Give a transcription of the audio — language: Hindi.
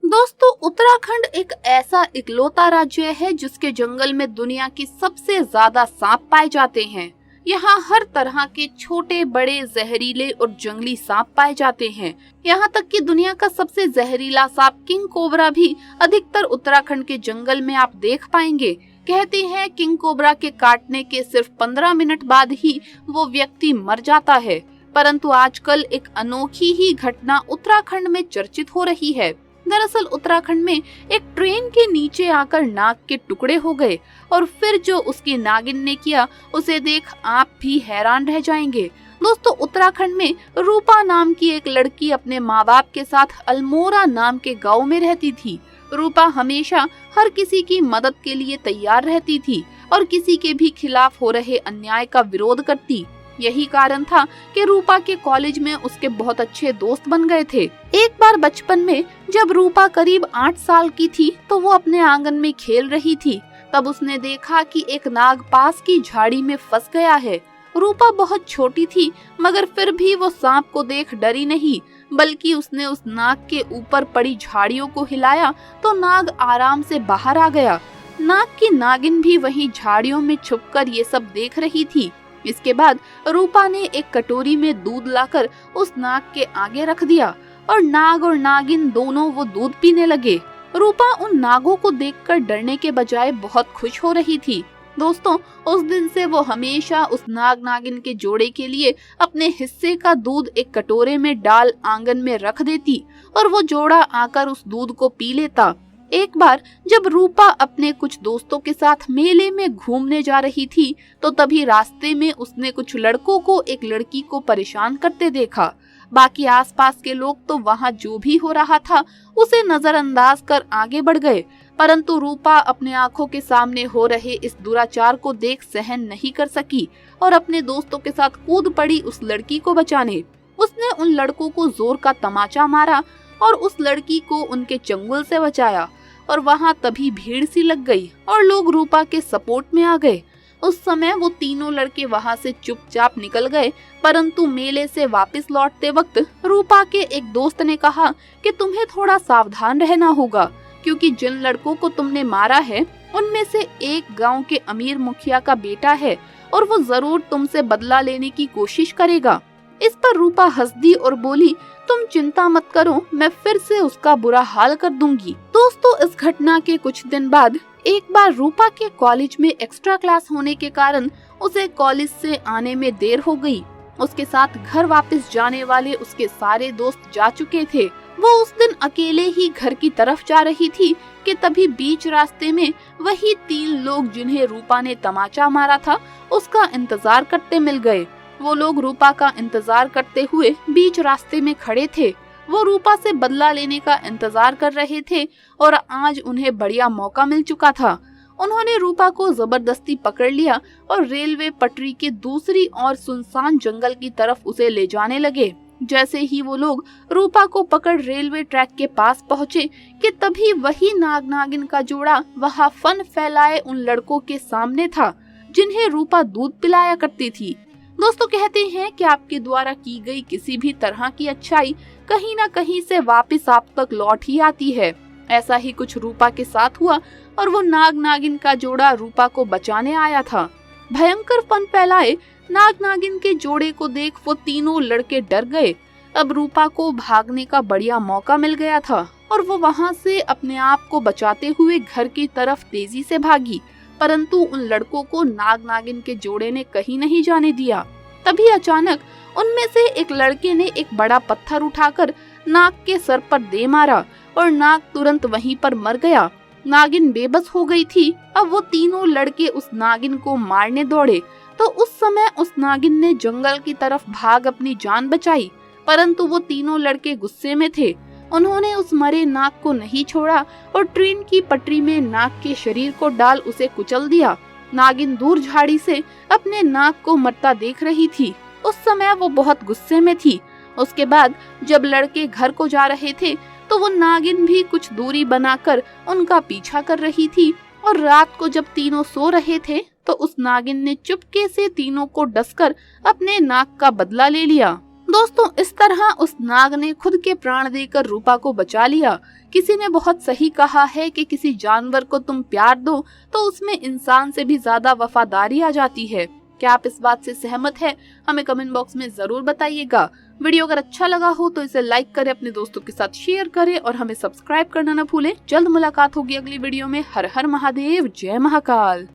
दोस्तों, उत्तराखंड एक ऐसा इकलौता राज्य है जिसके जंगल में दुनिया की सबसे ज्यादा सांप पाए जाते हैं। यहाँ हर तरह के छोटे बड़े जहरीले और जंगली सांप पाए जाते हैं। यहाँ तक कि दुनिया का सबसे जहरीला सांप किंग कोबरा भी अधिकतर उत्तराखंड के जंगल में आप देख पाएंगे। कहते हैं किंग कोबरा के काटने के सिर्फ 15 मिनट बाद ही वो व्यक्ति मर जाता है। परंतु आजकल एक अनोखी ही घटना उत्तराखंड में चर्चित हो रही है। दरअसल उत्तराखंड में एक ट्रेन के नीचे आकर नाग के टुकड़े हो गए और फिर जो उसकी नागिन ने किया उसे देख आप भी हैरान रह जाएंगे। दोस्तों, उत्तराखंड में रूपा नाम की एक लड़की अपने माँ बाप के साथ अल्मोड़ा नाम के गांव में रहती थी। रूपा हमेशा हर किसी की मदद के लिए तैयार रहती थी और किसी के भी खिलाफ हो रहे अन्याय का विरोध करती। यही कारण था कि रूपा के कॉलेज में उसके बहुत अच्छे दोस्त बन गए थे। एक बार बचपन में जब रूपा करीब 8 साल की थी तो वो अपने आंगन में खेल रही थी। तब उसने देखा कि एक नाग पास की झाड़ी में फंस गया है। रूपा बहुत छोटी थी मगर फिर भी वो सांप को देख डरी नहीं, बल्कि उसने उस नाग के ऊपर पड़ी झाड़ियों को हिलाया तो नाग आराम से बाहर आ गया। नाग की नागिन भी वहीं झाड़ियों में छुपकर ये सब देख रही थी। इसके बाद रूपा ने एक कटोरी में दूध लाकर उस नाग के आगे रख दिया और नाग और नागिन दोनों वो दूध पीने लगे। रूपा उन नागों को देखकर डरने के बजाय बहुत खुश हो रही थी। दोस्तों, उस दिन से वो हमेशा उस नाग नागिन के जोड़े के लिए अपने हिस्से का दूध एक कटोरे में डाल आंगन में रख देती और वो जोड़ा आकर उस दूध को पी लेता। एक बार जब रूपा अपने कुछ दोस्तों के साथ मेले में घूमने जा रही थी तो तभी रास्ते में उसने कुछ लड़कों को एक लड़की को परेशान करते देखा। बाकी आसपास के लोग तो वहाँ जो भी हो रहा था उसे नजरअंदाज कर आगे बढ़ गए, परंतु रूपा अपने आंखों के सामने हो रहे इस दुराचार को देख सहन नहीं कर सकी और अपने दोस्तों के साथ कूद पड़ी उस लड़की को बचाने। उसने उन लड़कों को जोर का तमाचा मारा और उस लड़की को उनके चंगुल से बचाया और वहाँ तभी भीड़ सी लग गई और लोग रूपा के सपोर्ट में आ गए। उस समय वो तीनों लड़के वहाँ से चुपचाप निकल गए, परंतु मेले से वापस लौटते वक्त रूपा के एक दोस्त ने कहा कि तुम्हें थोड़ा सावधान रहना होगा, क्योंकि जिन लड़कों को तुमने मारा है उनमें से एक गांव के अमीर मुखिया का बेटा है और वो जरूर तुमसे बदला लेने की कोशिश करेगा। इस पर रूपा हंस दी और बोली, तुम चिंता मत करो, मैं फिर से उसका बुरा हाल कर दूंगी। दोस्तों, इस घटना के कुछ दिन बाद एक बार रूपा के कॉलेज में एक्स्ट्रा क्लास होने के कारण उसे कॉलेज से आने में देर हो गई। उसके साथ घर वापस जाने वाले उसके सारे दोस्त जा चुके थे। वो उस दिन अकेले ही घर की तरफ जा रही थी कि तभी बीच रास्ते में वही 3 लोग जिन्हें रूपा ने तमाचा मारा था उसका इंतजार करते मिल गए। वो लोग रूपा का इंतजार करते हुए बीच रास्ते में खड़े थे। वो रूपा से बदला लेने का इंतजार कर रहे थे और आज उन्हें बढ़िया मौका मिल चुका था। उन्होंने रूपा को जबरदस्ती पकड़ लिया और रेलवे पटरी के दूसरी ओर सुनसान जंगल की तरफ उसे ले जाने लगे। जैसे ही वो लोग रूपा को पकड़ रेलवे ट्रैक के पास पहुँचे कि तभी वही नाग नागिन का जोड़ा वहाँ फन फैलाए उन लड़कों के सामने था जिन्हें रूपा दूध पिलाया करती थी। दोस्तों, कहते हैं कि आपके द्वारा की गई किसी भी तरह की अच्छाई कहीं न कहीं से वापस आप तक लौट ही आती है। ऐसा ही कुछ रूपा के साथ हुआ और वो नाग नागिन का जोड़ा रूपा को बचाने आया था। भयंकर फन फैलाए नाग नागिन के जोड़े को देख वो तीनों लड़के डर गए। अब रूपा को भागने का बढ़िया मौका मिल गया था और वो वहाँ से अपने आप को बचाते हुए घर की तरफ तेजी से भागी, परंतु उन लड़कों को नाग नागिन के जोड़े ने कहीं नहीं जाने दिया। तभी अचानक उनमें से एक लड़के ने एक बड़ा पत्थर उठाकर नाग के सर पर दे मारा और नाग तुरंत वहीं पर मर गया। नागिन बेबस हो गई थी। अब वो तीनों लड़के उस नागिन को मारने दौड़े तो उस समय उस नागिन ने जंगल की तरफ भाग अपनी जान बचाई, परंतु वो तीनों लड़के गुस्से में थे। उन्होंने उस मरे नाग को नहीं छोड़ा और ट्रेन की पटरी में नाग के शरीर को डाल उसे कुचल दिया। नागिन दूर झाड़ी से अपने नाग को मरता देख रही थी। उस समय वो बहुत गुस्से में थी। उसके बाद जब लड़के घर को जा रहे थे तो वो नागिन भी कुछ दूरी बनाकर उनका पीछा कर रही थी और रात को जब तीनों सो रहे थे तो उस नागिन ने चुपके से तीनों को डसकर अपने नाग का बदला ले लिया। दोस्तों इस तरह उस नाग ने खुद के प्राण देकर रूपा को बचा लिया। किसी ने बहुत सही कहा है कि किसी जानवर को तुम प्यार दो तो उसमें इंसान से भी ज्यादा वफादारी आ जाती है। क्या आप इस बात से सहमत हैं? हमें कमेंट बॉक्स में जरूर बताइएगा। वीडियो अगर अच्छा लगा हो तो इसे लाइक करें, अपने दोस्तों के साथ शेयर करें और हमें सब्सक्राइब करना न भूलें। जल्द मुलाकात होगी अगली वीडियो में। हर हर महादेव, जय महाकाल।